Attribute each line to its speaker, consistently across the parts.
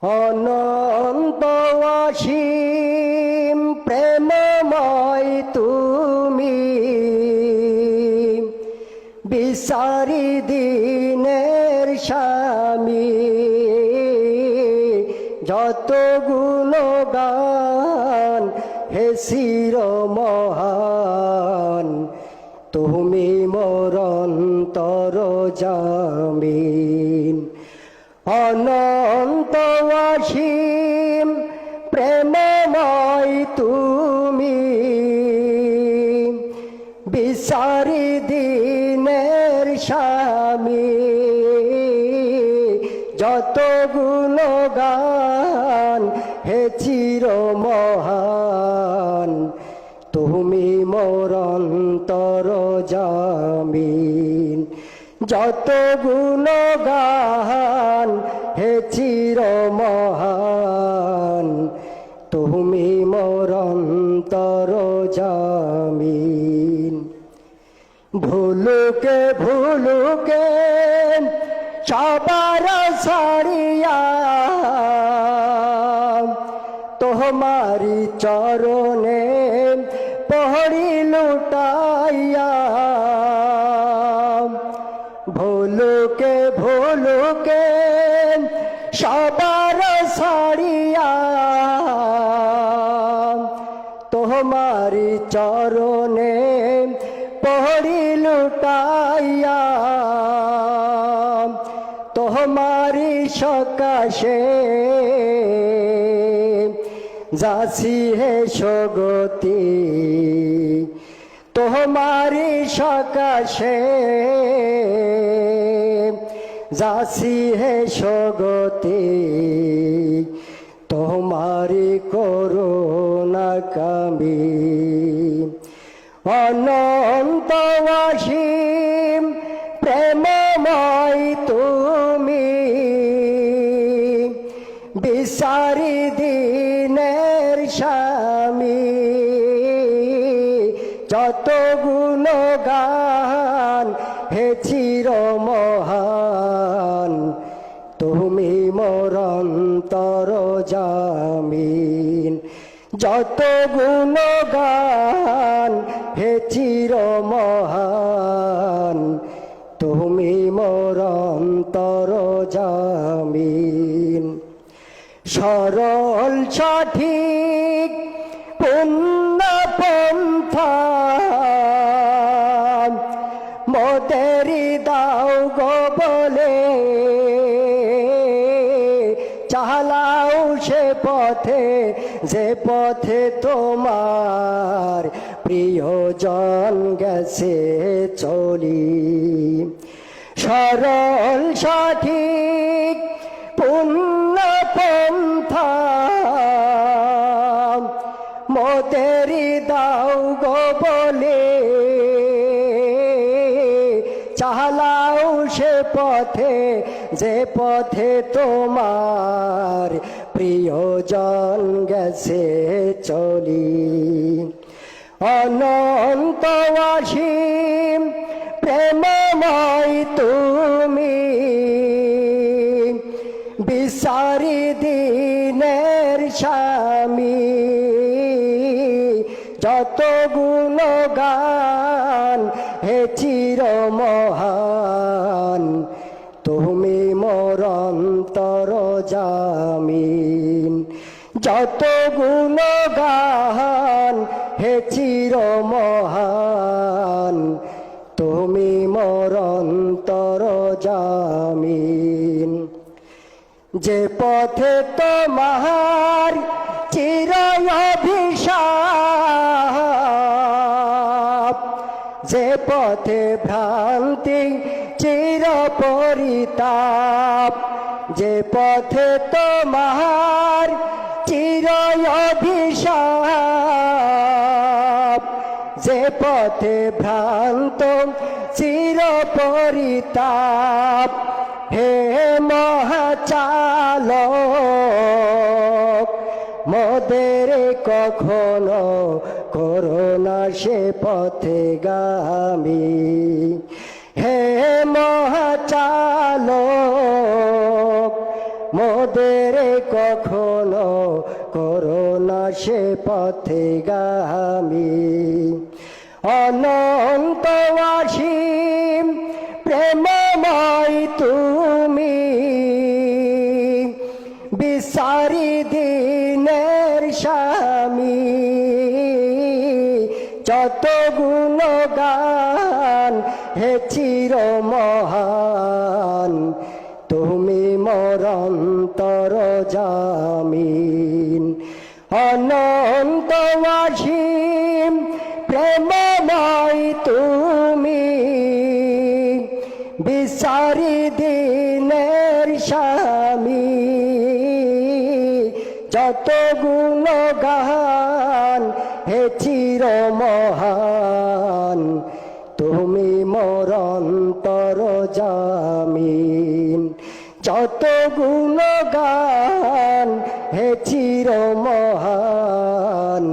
Speaker 1: অনন্ত অসীম প্রেমময় তুমি, বিচারি দিনের স্বামী। যত গুণগান হে চির মহান, তুমি মোর অন্তর জামিন। অনন্ত অসীম প্রেমময় তুমি, বিচারি দিনের স্বামী। যত গুণগান হে চির মহান, তুমি মোর অন্তর জামিন। যত গুণগান হে চির মহান, তুমি মোর অন্তর জামিন। ভুলুকে ভুলুকে সবার ছাড়িয়া, তোমারি চরণে পড়ি লুটাইয়া। ভুলুকে ভুলুকে সবার ছাড়িয়া, তোমারি চরণে পড়ি লুটাইয়া। তোমারি সকাশে যাছি হে স্বগতি, তোমারি সকাশে যাছি হে স্বগতি। তোমারি করুণা কামি। অনন্ত অসীম প্রেমময় তুমি, বিচারি দিনের স্বামী। যত গুণগান হে চির মহান, তুমি মোর অন্তর জামিন। যত গুণগান হে চির মহান, তুমি মোর অন্তর জামিন। সরল সঠিক পুণ্য পন্থা মোদেরি দাও গো বলে, চালাও সে পথে যে পথে তোমার প্রিয়জন গেছে চলি। সরল সঠিক পুণ্য পন্থা মোদেরি দাও গো বলে, চালাও সে পথে যে পথে তোমার প্রিয়জন গেছে চলি। অনন্ত অসীম প্রেমময় তুমি, বিচারি দিনের স্বামী। যত গুণগান হে চির মহান, তুমি মোর অন্তর জামিন। যত গুণগান হে চির মহান, তুমি মোর অন্তর জামিন। যে পথে তোমার চির অভিশাপ, যে পথে ভ্রান্তি চির পরিতাপ। যে পথে তোমার চির অভিশাপ, যে পথে ভ্রান্ত চির পরিতাপ। হে মহাচালক, মোদের কখনো করোনা সে পথে গামী। হে মহাচালক, মোদের কখনো করোনা সে পথগামী অনন্ত অসীম প্রেমময় তুমি বিচারি দিনের স্বামী যত গুণগান হে চির মহান তুমি মোর অন্তর জামিন অনন্ত অসীম প্রেমময় তুমি বিচারি দিনের স্বামী যত গুণগান হে চির মহান তুমি মোর অন্তর জামিন যত গুণগান হে চির মহান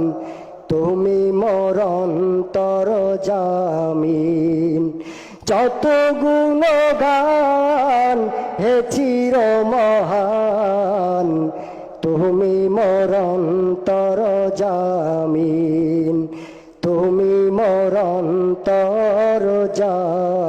Speaker 1: তুমি মোর অন্তর জামিন যত গুণগান হে চির মহান তুমি মোর অন্তর জামিন তুমি মোর অন্তর জামিন